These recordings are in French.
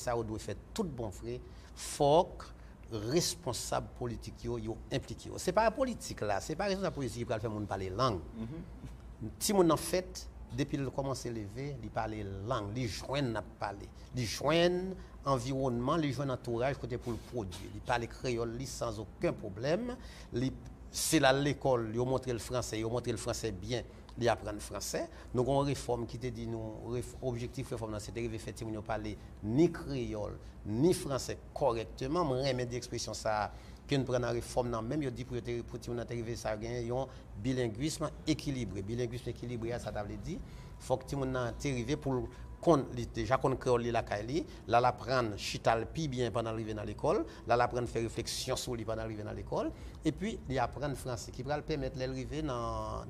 ça doit faire tout bon frère, faut que responsables politiques yo impliqués. C'est pas la politique là, c'est pas responsable politique qui va faire monde parler langue. Si mon en fait depuis le commencer à lever, il parle langue, il joindre n'a parler, il joindre environnement, il joindre entourage côté pour le produire, il parle créole sans aucun problème, c'est là l'école, il montre le français bien. Ils apprennent le français. Nous avons une réforme qui te dit, l'objectif de la réforme, c'est de faire que parler ni créole, ni français correctement. Je remettre l'expression ça, que nous prenons la réforme, même je dis pour arriver ça, un bilinguisme équilibré. Bilinguisme équilibré, ça veut dire, il faut que nous arrivions pour déjà qu'on créole la caille, là la prendre chital pi bien pendant l'arrivée dans l'école, là la prendre faire réflexion sur lui pendant l'arrivée dans l'école et puis il apprendre français qui va le permettre d'arriver dans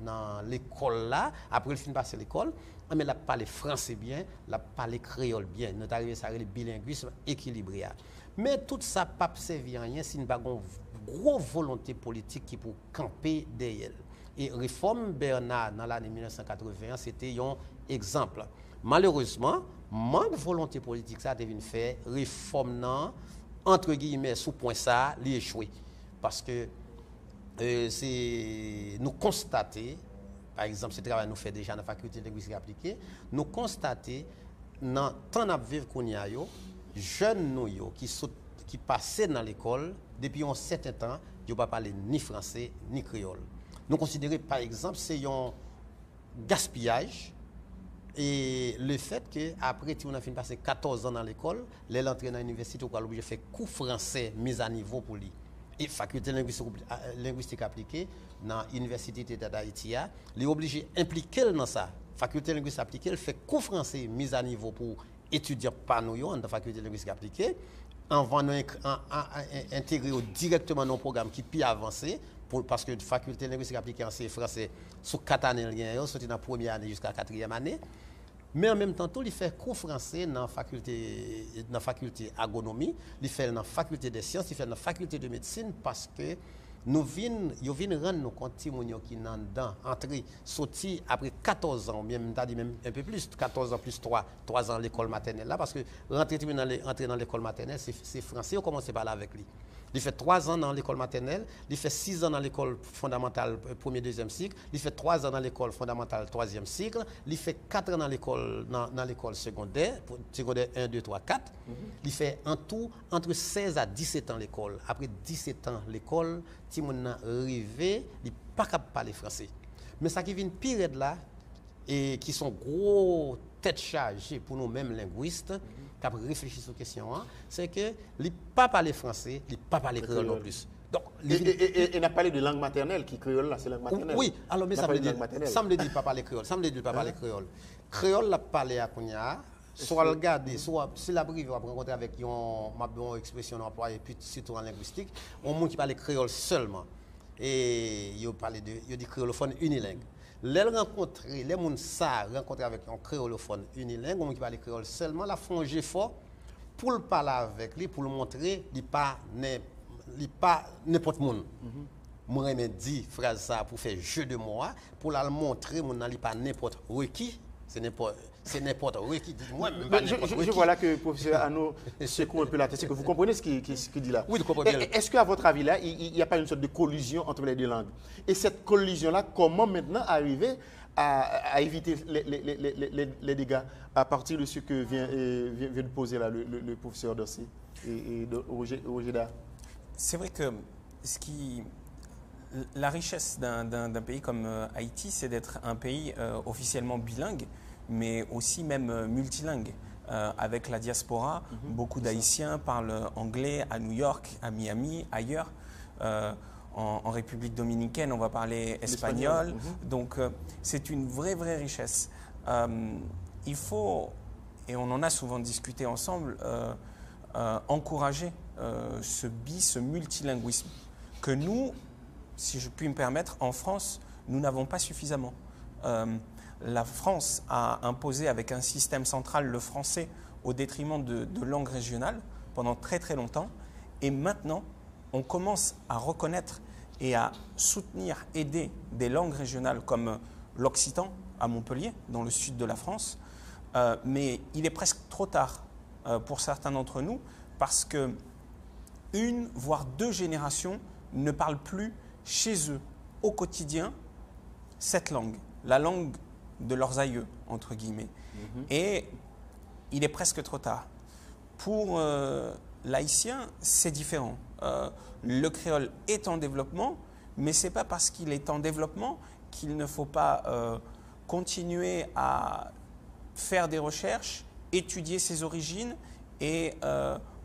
l'école là après le fin passer l'école mais la parler français bien, la parler créole bien, nous arrivé ça le bilinguisme équilibré. Mais tout ça pas servir rien si nous pas une grosse volonté politique qui pour camper derrière. Et réforme Bernard dans l'année 1981, c'était un exemple. Malheureusement, manque de volonté politique, ça devient fait, réforme entre guillemets, sous point ça, l'échouer. Parce que nous constatons, par exemple, ce travail nous fait déjà dans la faculté de linguistique appliquée, nous constatons, dans le temps de vivre qu'on y a, jeunes nous qui passaient dans l'école, depuis un certain temps, ils ne pas parler ni français ni créole. Nous considérons, par exemple, c'est un gaspillage. Et le fait qu'après, on a fini de passer 14 ans dans l'école, l'entrée dans l'université, on a obligé de faire cours français mis à niveau pour lui. Et faculté linguistique appliquée dans l'université d'Haïti, il est obligé d'impliquer dans ça. Faculté linguistique appliquée, elle fait cours français mis à niveau pour étudier par nous dans la faculté linguistique appliquée, en intégrer directement dans un programme qui est plus avancé. Parce que la faculté linguistique appliquée en français, sous 4 années, c'est dans la première année jusqu'à la 4e année. Mais en même temps, il fait cours français dans la faculté agronomie, il fait dans la faculté des sciences, il fait dans la faculté de médecine parce que nous venons rendre compte que les gens qui sont dedans, entrer, sortir après 14 ans, même un peu plus, 14 ans plus 3 ans à l'école maternelle, là, parce que rentrer dans l'école maternelle, c'est français, on commence par là avec lui. Il fait 3 ans dans l'école maternelle, il fait 6 ans dans l'école fondamentale premier, deuxième cycle, il fait 3 ans dans l'école fondamentale troisième cycle, il fait 4 ans dans l'école secondaire 1, 2, 3, 4. Il fait en tout entre 16 à 17 ans l'école. Après 17 ans l'école, si on est arrivé, il n'est pas capable de parler français. Mais ça qui vient pire de là, et qui sont gros têtes chargées pour nous-mêmes linguistes, qui réfléchissent sur la question, c'est que il pas parler français, il pas parler créole non plus. Donc, et n'a parlé de langue maternelle, qui créole là, c'est langue maternelle. Oui, alors mais ça me dit pas parler créole, ça me dit pas parler créole. Créole l'a parlé à Kounia, soit le garder, soit si la brive va rencontrer avec une expression employée puis surtout en linguistique, on monde qui parle créole seulement. Et il dit créolophone unilingue. Les rencontrer, les gens rencontrer avec un créolophone unilingue, on qui parle créole seulement, la font fort pour le parler avec lui, pour le montrer, il pas n'importe monde. Moi je dis phrase ça pour faire jeu de mots, pour la montrer, mon n'est pas n'importe qui, c'est n'importe qui. Je vois là que le professeur Arnaud secoue un peu la tête. C'est que vous comprenez ce qu'il dit là. Oui, je comprends bien. Est-ce qu'à votre avis là, il n'y a pas une sorte de collision entre les deux langues? Et cette collision-là, comment maintenant arriver à éviter les dégâts à partir de ce que vient de poser là le professeur Dossé et Roger Da? C'est vrai que la richesse d'un pays comme Haïti, c'est d'être un pays officiellement bilingue, mais aussi même multilingue. Avec la diaspora, beaucoup d'Haïtiens parlent anglais à New York, à Miami, ailleurs. En République dominicaine, on va parler espagnol. Donc, c'est une vraie richesse. Il faut, et on en a souvent discuté ensemble, encourager ce multilinguisme que nous, si je puis me permettre, en France, nous n'avons pas suffisamment. La France a imposé avec un système central le français au détriment de langues régionales pendant très longtemps. Et maintenant, on commence à reconnaître et à soutenir, aider des langues régionales comme l'occitan à Montpellier, dans le sud de la France. Mais il est presque trop tard pour certains d'entre nous, parce que une, voire deux générations ne parlent plus chez eux, au quotidien, cette langue, la langue de leurs aïeux, entre guillemets. Et il est presque trop tard. Pour l'haïtien, c'est différent. Le créole est en développement, mais ce n'est pas parce qu'il est en développement qu'il ne faut pas continuer à faire des recherches, étudier ses origines et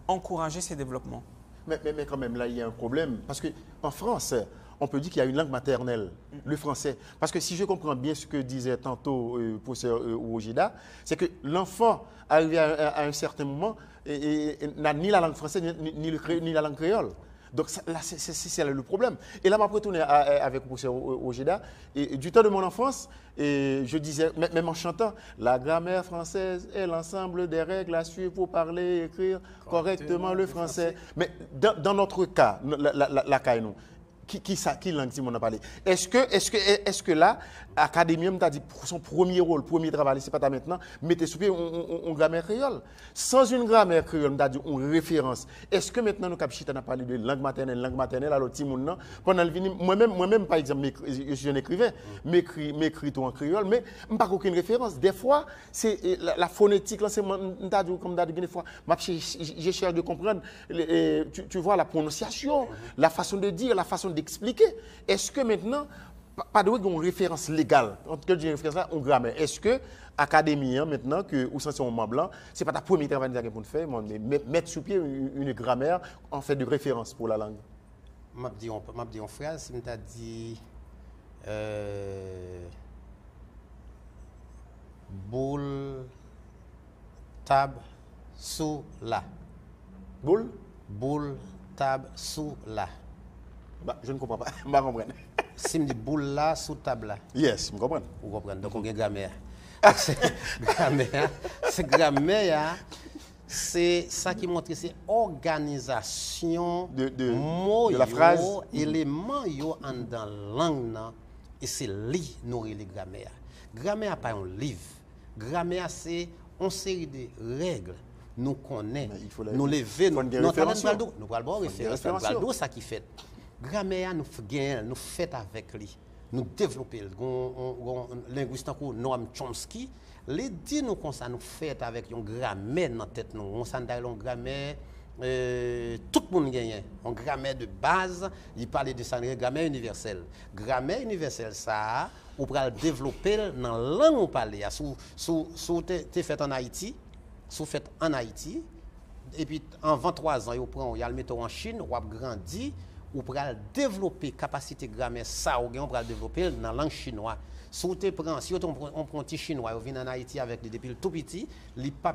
encourager ses développements. Mais quand même, là, il y a un problème. Parce qu'en France, on peut dire qu'il y a une langue maternelle, le français. Parce que si je comprends bien ce que disait tantôt le professeur Ojeda, c'est que l'enfant, arrivé à un certain moment, n'a ni la langue française ni la langue créole. Donc là, c'est le problème. Et là, je vais retourner avec le professeur Ojeda. Et du temps de mon enfance, je disais, même en chantant, la grammaire française est l'ensemble des règles à suivre pour parler et écrire correctement le français. Mais dans notre cas, la cas nous, qui langue si on a parlé? Est-ce que là, l'Académie m'a dit son premier rôle, premier travail, c'est pas ta maintenant, mettez sous pied une grammaire créole. Sans une grammaire créole, m'a dit une référence. Est-ce que maintenant nous capchita n'a parlé de langue maternelle, alors Timoun, pendant le vini, moi-même par exemple, je suis un écrivain, m'écris tout en créole, mais pas aucune référence. Des fois, c'est la phonétique, là, c'est comme des fois, je cherche de comprendre, tu vois la prononciation, la façon de dire, la façon d'expliquer. Est-ce que maintenant, pas de référence légale, en tout cas, j'ai une référence là, en grammaire. Est-ce que l'Académie, maintenant, que ou sans moment blanc, c'est pas ta première travail pour faire, mais mettre sous pied une grammaire en fait de référence pour la langue? M'a dit en phrase, si m't'a dit boule, table, sous la. Boule? Boule, table, sous la. Bah, je ne comprends pas. Je ne comprends pas. Si je dis boule là, sous table là. Yes, je comprends. Vous comprenez? Donc, on a grammaire. Grammaire, c'est ça qui montre, c'est organisation de la phrase. Éléments dans la langue, et c'est li nourrir les grammaires. Grammaire pas un livre. Grammaire, c'est une série de règles. Nous connaissons, nous lever, nous parlons de référence, nous parlons ça qui fait. Grammaire, nous faisons avec lui. Nous développons. Le linguiste Noam Chomsky, les dit nous comme ça, nous faisons avec une grammaire dans la tête. On s'en a une grammaire, tout le monde gagne. Une grammaire de base, il parle de ça, une grammaire universelle. Grammaire universelle, ça, on peut développer dans la langue où on parle. Si tu fait en Haïti, et puis en 23 ans, il y a le métro en Chine, on a grandi, on peut développer capacité grammaire, ça, on peut développer dans la langue chinoise. Si on prend un petit chinois, on vient en Haïti avec depuis le tout petit, il ne peut pas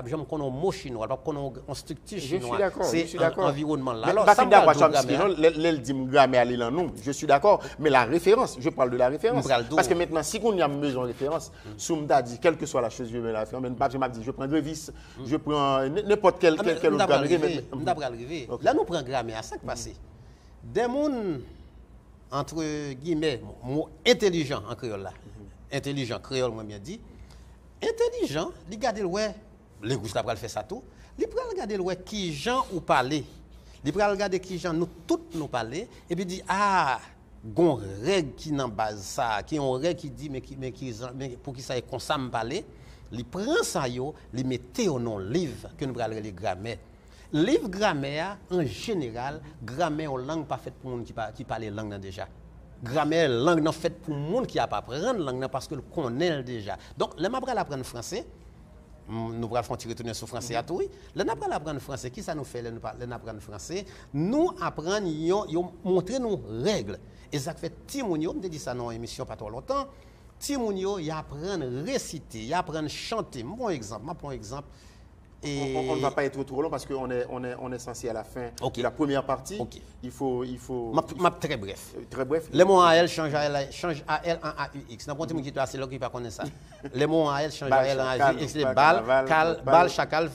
jamais connaître un mot chinois, il ne peut pas connaître une structure chinoise. C'est un environnement là. Alors, je suis d'accord, mais la référence, je parle de la référence. Parce que maintenant, si on a besoin de référence, si on m'a dit, quelle que soit la chose, je vais la référence, je m'a dit, je prends Grévis, je prends n'importe quel autre grammaire. Là, nous prenons grammaire, ça qui passe. Des gens, entre guillemets, mot intelligent en créole là. Intelligent, créole, moi bien dit. Intelligent, il regarde le ouais, les Gustave va faire ça tout. Il peut regarder le ouais qui gens ou parler. Il peut regarder qui gens nous toutes nous parler et puis dit ah, gon règle qui dans base ça, qui on règle qui dit mais pour qui ça est comme ça me parler, il prend ça yo, il mettait au nom livre que nous va les grammaire. Livre grammaire, en général, grammaire en langue pas faite pour les gens qui parlent langue déjà. Grammaire, langue non faite pour les gens qui n'ont pas apprendre langue parce que le connaît déjà. Donc, les gens apprendre français, nous allons retourner sur français à tout. Les gens apprendre français, qui ça nous fait les apprendre français? Nous apprenons, montrer nos règles. Et ça fait Timounio, on dit ça dans l'émission pas trop longtemps. Timounio, il apprend à réciter, il apprend à chanter. Mon exemple. Et on ne va pas être trop long parce qu'on est censé à la fin de la première partie. Okay. Il faut... Très bref. Très bref. Les mots AL changent AL en AUX. N'importe qui est assez là qui ne connaît pas ça. Les mots AL changent AL en AUX. Les bal, chacal,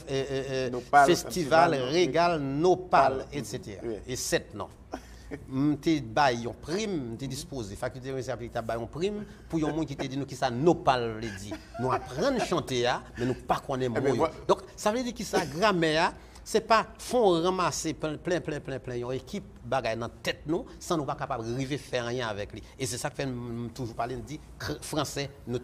festival, régal, nopal, etc. Et 7 non. m'te bail une prime, m'te disposé faculté de linguistique appliquée bail une prime pour un monde qui te dit nous qui ça nous parle dit. Nous apprendre chanter mais nous pas connaître mot. Donc ça veut dire que ça grammaire c'est pas font ramasser plein une équipe bagaille dans tête nous sans nous pas capable arriver faire rien avec lui et c'est ça que fait toujours parler dit français nous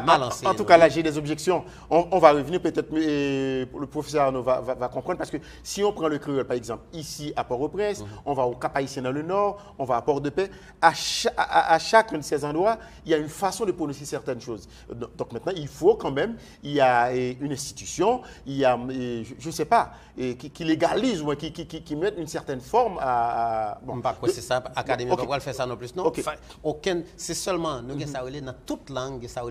mal lancé. En tout cas là j'ai des objections on va revenir peut-être le professeur Arnaud va comprendre parce que si on prend le créole par exemple ici à Port-au-Prince on va au Cap-Haïtien dans le nord on va à Port-de-Paix à chacun de ces endroits il y a une façon de prononcer certaines choses donc maintenant il faut quand même il y a une institution il y a je sais pas qui légalise ou qui met une certaine forme à bon pas quoi c'est ça académie on va faire ça non plus non okay. aucun c'est seulement nous ça relève dans toute langue ça